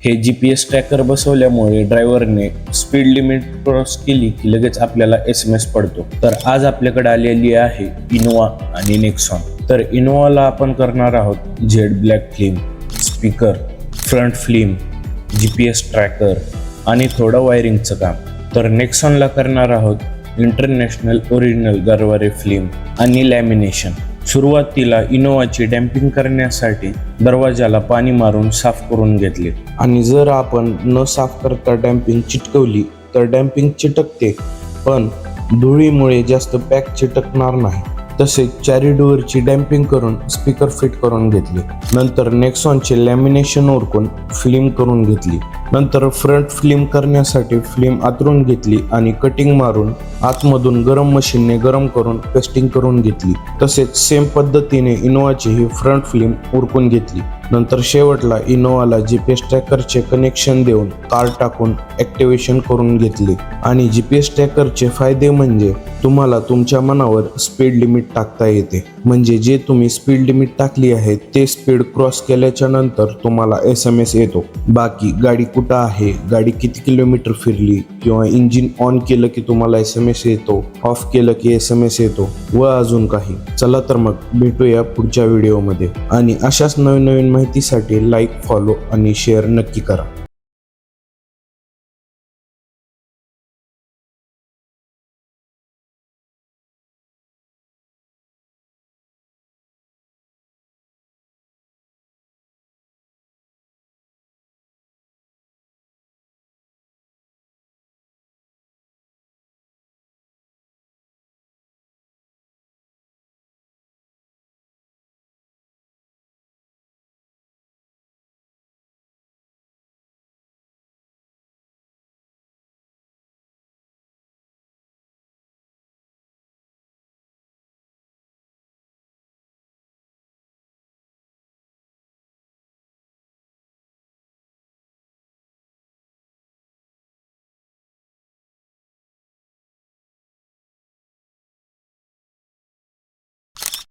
हे GPS tracker बसवल्यामुळे ड्रायव्हरने speed limit cross केली की लगेच आपल्याला SMS पडतो. तर आज आपल्याकडे आलेली आहे इनोवा आणि नेक्सॉन. तर इनोवाला आपण करणार आहोत Z black flame, speaker, front flame, GPS tracker आणि थोडं वायरिंगचं काम. तर नेक्सॉनला करणार आहोत इंटरनॅशनल ओरिजिनल गरवारे फ्लेम आणि लॅमिनेशन. सुरुवातीला इनोवाची डॅम्पिंग करण्यासाठी दरवाजाला पाणी मारून साफ करून घेतले आणि जर आपण न साफ करता डॅम्पिंग चिटकवली तर डॅम्पिंग चिटकते, पण धुळीमुळे जास्त पॅक चिटकणार नाही. तसेच चारी डोअरची डॅम्पिंग करून स्पीकर फिट करून घेतले. नंतर नेक्सॉनचे लॅमिनेशन उरकून फिल्म करून घेतली. नंतर फ्रंट फिल्म करण्यासाठी फिल्म आतरून घेतली आणि कटिंग मारून आतमधून गरम मशीनने गरम करून पेस्टिंग करून घेतली. तसेच सेम पद्धतीने इनोवाची ही फ्रंट फिल्म उरकून घेतली. नंतर शेवटला इनोवाला GPS ट्रॅकरचे कनेक्शन देऊन कार्ड टाकून ॲक्टिवेशन करून घेतले. आणि GPS ट्रॅकरचे फायदे म्हणजे तुम्हाला तुमच्या मनावर स्पीड लिमिट टाकता येते. म्हणजे जे तुम्ही स्पीड लिमिट टाकली आहे ते स्पीड क्रॉस केल्याच्या नंतर तुम्हाला SMS येतो. बाकी गाडी कुठं आहे, गाडी किती किलोमीटर फिरली किंवा इंजिन ऑन केलं की तुम्हाला SMS येतो, ऑफ केलं की SMS येतो व अजून काही. चला तर मग भेटूया पुढच्या व्हिडिओमध्ये. आणि अशाच नवीन नवीन माहितीसाठी लाईक, फॉलो आणि शेअर नक्की करा.